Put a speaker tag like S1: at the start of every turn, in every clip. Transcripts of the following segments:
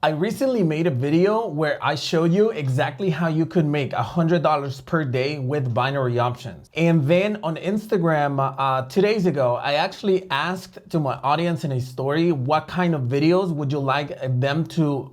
S1: I recently made a video where I showed you exactly how you could make $100 per day with binary options. And then on Instagram 2 days ago, I actually asked to my audience in a story, what kind of videos would you like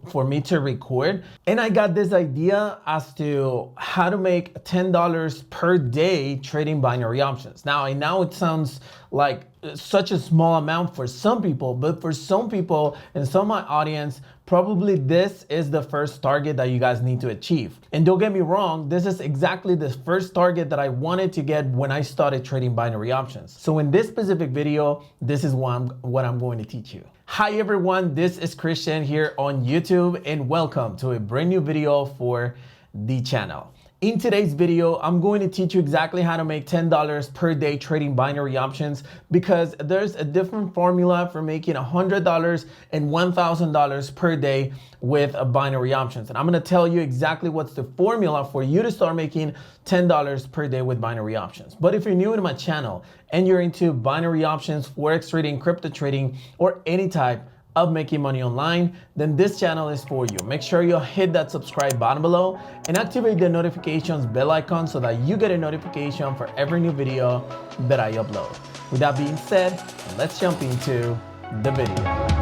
S1: for me to record? And I got this idea as to how to make $10 per day trading binary options. Now, I know it sounds like such a small amount for some people, but for some people and some of my audience, probably this is the first target that you guys need to achieve. And don't get me wrong, this is exactly the first target that I wanted to get when I started trading binary options. So in this specific video, this is what I'm going to teach you. Hi everyone, this is Christian here on YouTube and welcome to a brand new video for the channel. In today's video, I'm going to teach you exactly how to make $10 per day trading binary options, because there's a different formula for making $100 and $1,000 per day with binary options. And I'm going to tell you exactly what's the formula for you to start making $10 per day with binary options. But if you're new to my channel and you're into binary options, forex trading, crypto trading, or any type of making money online, then this channel is for you. Make sure you hit that subscribe button below and activate the notifications bell icon so that you get a notification for every new video that I upload. With that being said, let's jump into the video.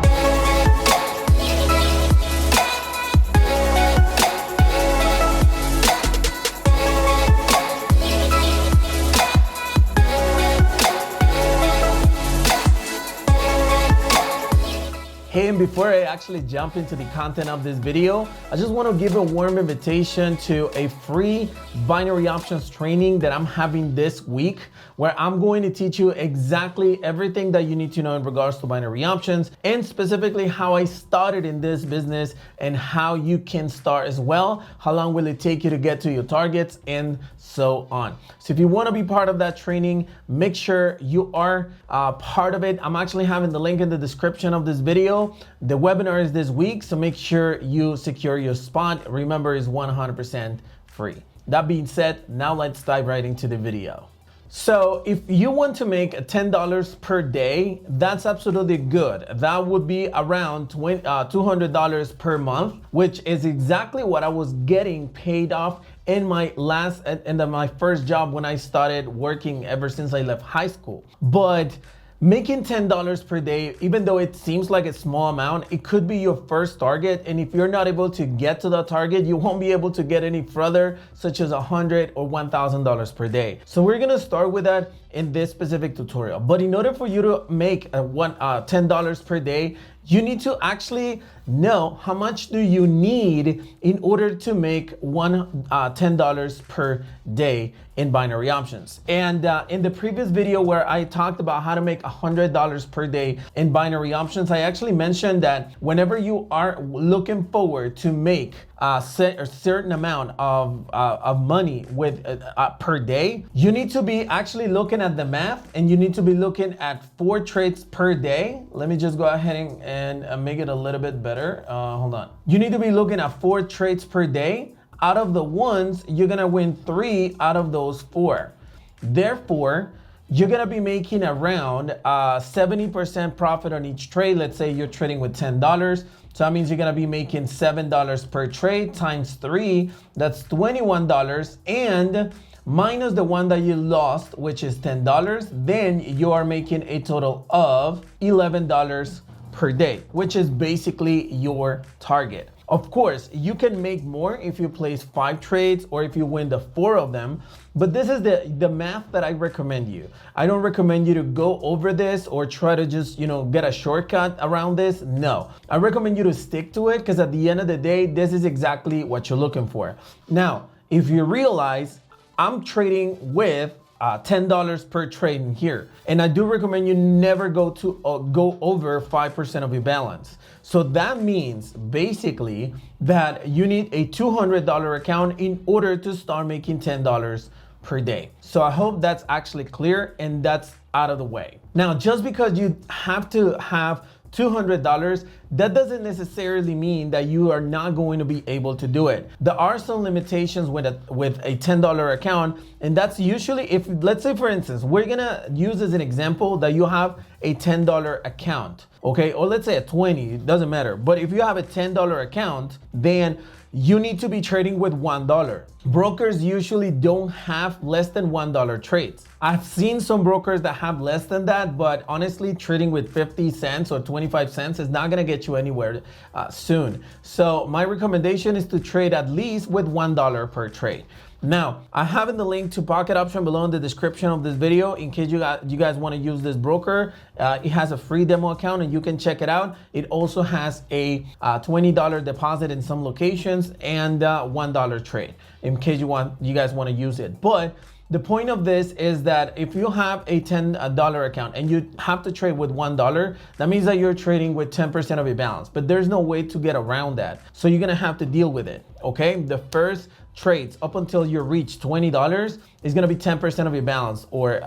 S1: Hey, and before I actually jump into the content of this video, I just want to give a warm invitation to a free binary options training that I'm having this week, where I'm going to teach you exactly everything that you need to know in regards to binary options, and specifically how I started in this business and how you can start as well. How long will it take you to get to your targets and so on. So if you want to be part of that training, make sure you are part of it. I'm actually having the link in the description of this video. The webinar is this week, so make sure you secure your spot. Remember, it's 100% free. That being said, now let's dive right into the video. So if you want to make $10 per day, that's absolutely good. That would be around $200 per month, which is exactly what I was getting paid off in my my first job when I started working ever since I left high school. But making $10 per day, even though it seems like a small amount, it could be your first target. And if you're not able to get to the target, you won't be able to get any further, such as $100 or $1,000 per day. So we're gonna start with that in this specific tutorial. But in order for you to make $10 per day, you need to actually know how much do you need in order to make $10 per day in binary options. And in the previous video where I talked about how to make $100 per day in binary options, I actually mentioned that whenever you are looking forward to make a certain amount of money with per day, you need to be actually looking at the math, and you need to be looking at 4 trades per day. Let me just go ahead and make it a little bit better. Hold on. You need to be looking at 4 trades per day. Out of the ones, you're gonna win 3 out of those 4. Therefore, you're gonna be making around 70% profit on each trade. Let's say you're trading with $10. So that means you're gonna be making $7 per trade times 3, that's $21, and minus the one that you lost, which is $10, then you are making a total of $11 per day, which is basically your target. Of course, you can make more if you place 5 trades or if you win the 4 of them, but this is the math that I recommend you. I don't recommend you to go over this or try to just, get a shortcut around this. No, I recommend you to stick to it, because at the end of the day, this is exactly what you're looking for. Now, if you realize I'm trading with $10 per trade in here, and I do recommend you never go over 5% of your balance. So that means basically that you need a $200 account in order to start making $10 per day. So I hope that's actually clear and that's out of the way. Now, just because you have to have $200, that doesn't necessarily mean that you are not going to be able to do it. There are some limitations with a $10 account, and that's usually if, let's say for instance, we're gonna use as an example that you have a $10 account, okay, or let's say a 20, it doesn't matter. But if you have a $10 account, then you need to be trading with $1. Brokers usually don't have less than $1 trades. I've seen some brokers that have less than that, but honestly, trading with 50 cents or 25 cents is not gonna get you anywhere soon. So my recommendation is to trade at least with $1 per trade. Now, I have in the link to Pocket Option below in the description of this video in case you guys want to use this broker. It has a free demo account and you can check it out. It also has a $20 deposit in some locations and $1 trade in case you guys want to use it. But the point of this is that if you have a $10 account and you have to trade with $1, that means that you're trading with 10% of your balance, but there's no way to get around that. So you're gonna have to deal with it, okay? The first trades up until you reach $20 is gonna be 10% of your balance, or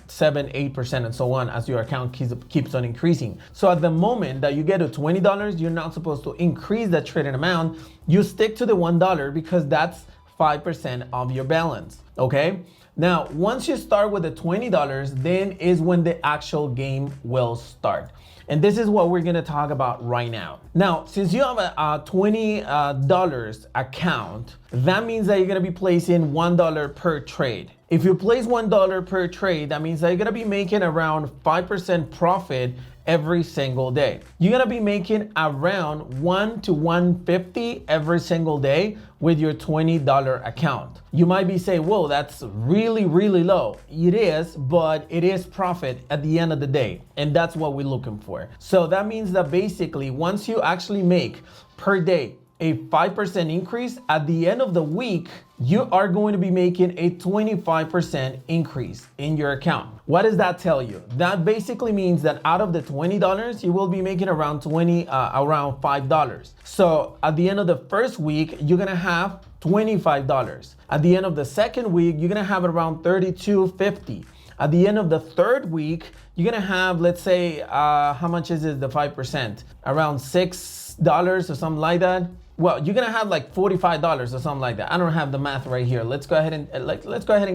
S1: 7-8% and so on, as your account keeps on increasing. So at the moment that you get to $20, you're not supposed to increase that trading amount. You stick to the $1 because that's 5% of your balance, okay? Now, once you start with the $20, then is when the actual game will start. And this is what we're gonna talk about right now. Now, since you have a $20 account, that means that you're gonna be placing $1 per trade. If you place $1 per trade, that means that you're gonna be making around 5% profit every single day. You're gonna be making around $1 to $1.50 every single day with your $20 account. You might be saying, whoa, that's really, really low. It is, but it is profit at the end of the day. And that's what we're looking for. So that means that basically once you actually make per day a 5% increase, at the end of the week, you are going to be making a 25% increase in your account. What does that tell you? That basically means that out of the $20, you will be making around $5. So at the end of the first week, you're gonna have $25. At the end of the second week, you're gonna have around $32.50. At the end of the third week, you're gonna have, let's say, how much is it, the 5%? Around $6 or something like that. Well, you're gonna have like $45 or something like that. I don't have the math right here. Let's go ahead and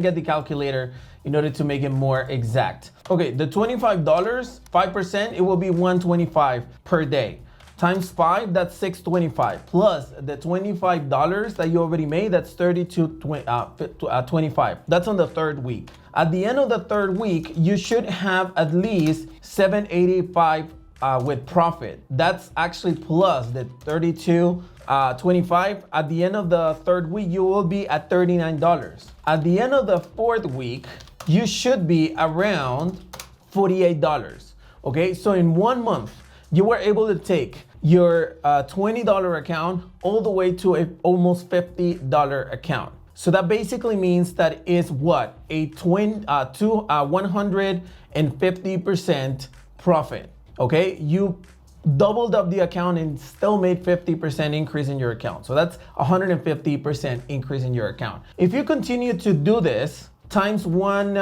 S1: get the calculator in order to make it more exact. Okay, the $25, 5%, it will be $125 per day. Times 5, that's $625. Plus the $25 that you already made, that's $32.25. That's on the third week. At the end of the third week, you should have at least $785 with profit. That's actually plus the $32.25. At the end of the third week, you will be at $39. At the end of the fourth week, you should be around $48. Okay, so in 1 month, you were able to take your $20 account all the way to a almost $50 account. So that basically means that is what? A 150% profit. Okay, you doubled up the account and still made 50% increase in your account. So that's 150% increase in your account. If you continue to do this times 5,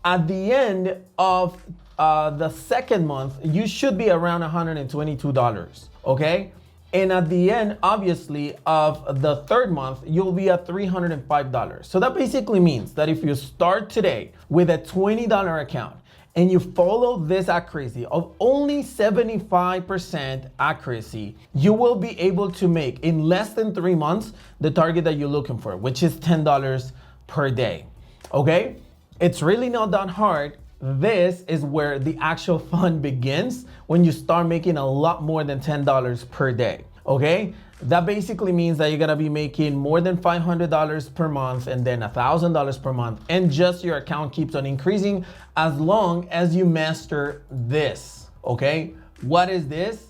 S1: at the end of the second month, you should be around $122, okay? And at the end, obviously, of the third month, you'll be at $305. So that basically means that if you start today with a $20 account and you follow this accuracy of only 75% accuracy, you will be able to make in less than 3 months the target that you're looking for, which is $10 per day, okay? It's really not that hard. This is where the actual fun begins, when you start making a lot more than $10 per day, okay? That basically means that you're gonna be making more than $500 per month and then $1,000 per month, and just your account keeps on increasing as long as you master this, okay? What is this?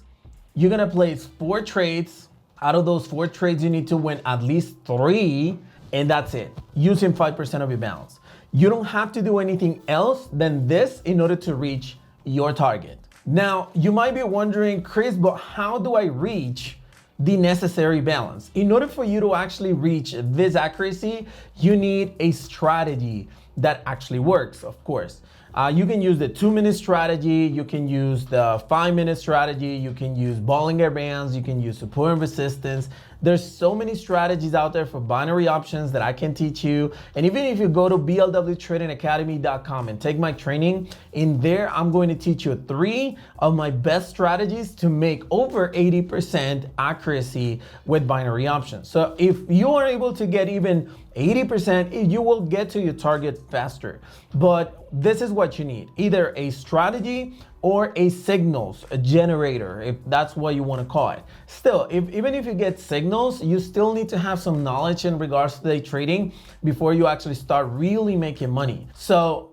S1: You're gonna place 4 trades. Out of those 4 trades, you need to win at least 3, and that's it, using 5% of your balance. You don't have to do anything else than this in order to reach your target. Now, you might be wondering, Chris, but how do I reach the necessary balance? In order for you to actually reach this accuracy, you need a strategy that actually works, of course. You can use the 2-minute strategy, you can use the 5-minute strategy, you can use Bollinger Bands, you can use support and resistance. There's so many strategies out there for binary options that I can teach you. And even if you go to blwtradingacademy.com and take my training, in there, I'm going to teach you 3 of my best strategies to make over 80% accuracy with binary options. So if you are able to get even 80%, you will get to your target faster. But this is what you need, either a strategy or a signals generator, if that's what you want to call it. Still, even if you get signals, you still need to have some knowledge in regards to day trading before you actually start really making money. So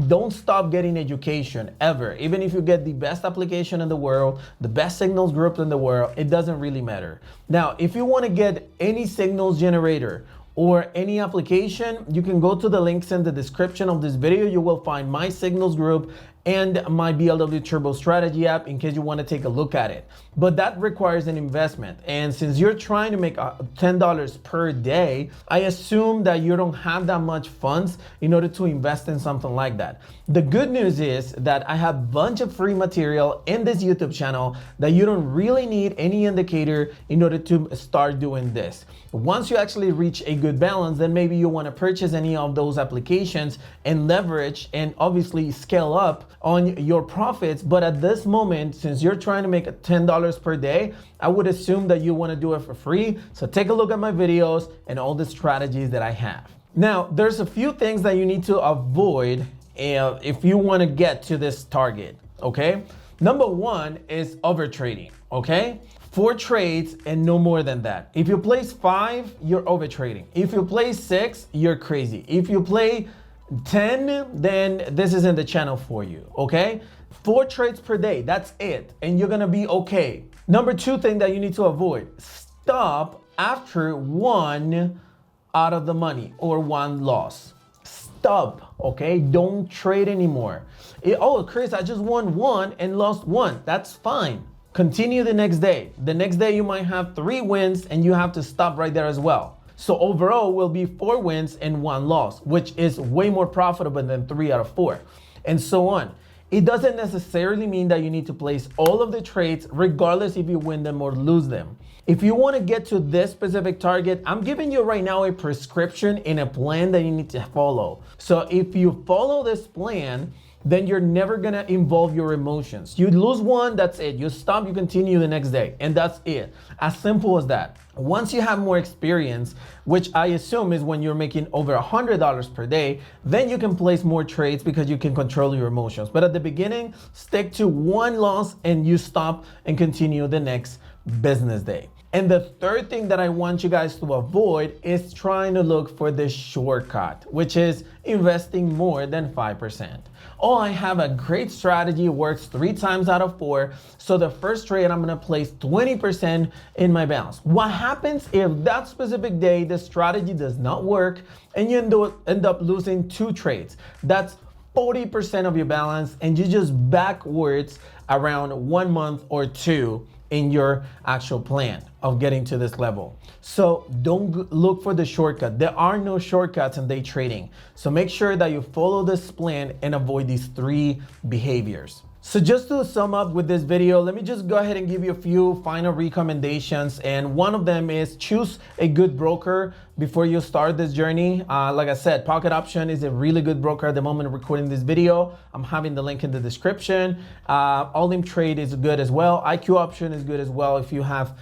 S1: don't stop getting education ever. Even if you get the best application in the world, the best signals group in the world, it doesn't really matter. Now, if you want to get any signals generator or any application, you can go to the links in the description of this video. You will find my signals group and my BLW Turbo Strategy app in case you want to take a look at it. But that requires an investment. And since you're trying to make $10 per day, I assume that you don't have that much funds in order to invest in something like that. The good news is that I have a bunch of free material in this YouTube channel that you don't really need any indicator in order to start doing this. Once you actually reach a good balance, then maybe you want to purchase any of those applications and leverage and obviously scale up on your profits. But at this moment, since you're trying to make $10 per day, I would assume that you want to do it for free. So take a look at my videos and all the strategies that I have. Now, there's a few things that you need to avoid if you want to get to this target, okay? Number 1 is overtrading, okay? 4 trades and no more than that. If you place 5, you're overtrading. If you play 6, you're crazy. If you play 10, then this isn't the channel for you, okay? 4 trades per day, that's it, and you're gonna be okay. Number 2 thing that you need to avoid, stop after 1 out of the money or 1 loss. Stop, okay? Don't trade anymore. Oh, Chris, I just won 1 and lost 1. That's fine. Continue the next day. The next day you might have 3 wins and you have to stop right there as well. So overall will be 4 wins and 1 loss, which is way more profitable than 3 out of 4, and so on. It doesn't necessarily mean that you need to place all of the trades regardless if you win them or lose them. If you want to get to this specific target, I'm giving you right now a prescription and a plan that you need to follow. So if you follow this plan, then you're never gonna involve your emotions. You lose 1, that's it. You stop, you continue the next day, and that's it. As simple as that. Once you have more experience, which I assume is when you're making over $100 per day, then you can place more trades because you can control your emotions. But at the beginning, stick to 1 loss and you stop and continue the next business day. And the third thing that I want you guys to avoid is trying to look for the shortcut, which is investing more than 5%. Oh, I have a great strategy, works 3 times out of 4. So the first trade, I'm gonna place 20% in my balance. What happens if that specific day, the strategy does not work and you end up losing 2 trades? That's 40% of your balance and you just backwards around 1 month or 2 in your actual plan of getting to this level. So don't look for the shortcut. There are no shortcuts in day trading. So make sure that you follow this plan and avoid these 3 behaviors. So just to sum up with this video, let me just go ahead and give you a few final recommendations. And one of them is choose a good broker before you start this journey. Like I said, Pocket Option is a really good broker at the moment of recording this video. I'm having the link in the description. All-in Trade is good as well. IQ Option is good as well if you have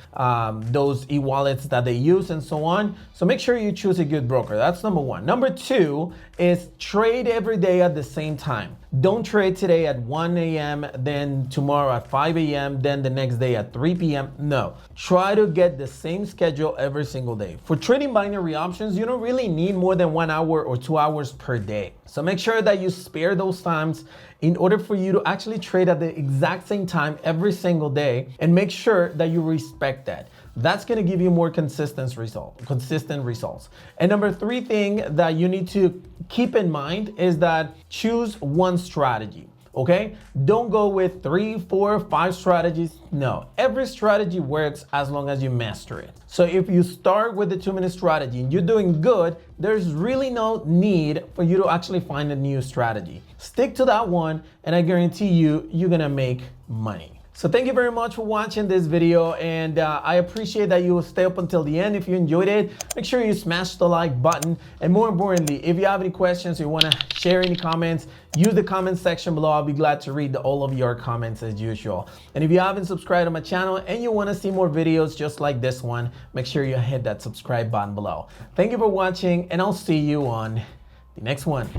S1: those e-wallets that they use and so on. So make sure you choose a good broker. That's number 1. Number 2 is trade every day at the same time. Don't trade today at 1 a.m., then tomorrow at 5 a.m., then the next day at 3 p.m. No, try to get the same schedule every single day. For trading binary options, you don't really need more than 1 hour or 2 hours per day. So make sure that you spare those times in order for you to actually trade at the exact same time every single day, and make sure that you respect that. That's gonna give you more consistent results. And number 3 thing that you need to keep in mind is that choose one strategy. Okay, don't go with 3, 4, 5 strategies. No, every strategy works as long as you master it. So if you start with the 2-minute strategy and you're doing good, there's really no need for you to actually find a new strategy. Stick to that one and I guarantee you, you're gonna make money. So thank you very much for watching this video, and I appreciate that you will stay up until the end. If you enjoyed it, make sure you smash the like button, and more importantly, if you have any questions or you want to share any comments, use the comment section below. I'll be glad to read all of your comments as usual. And if you haven't subscribed to my channel and you want to see more videos just like this one, make sure you hit that subscribe button below. Thank you for watching, and I'll see you on the next one.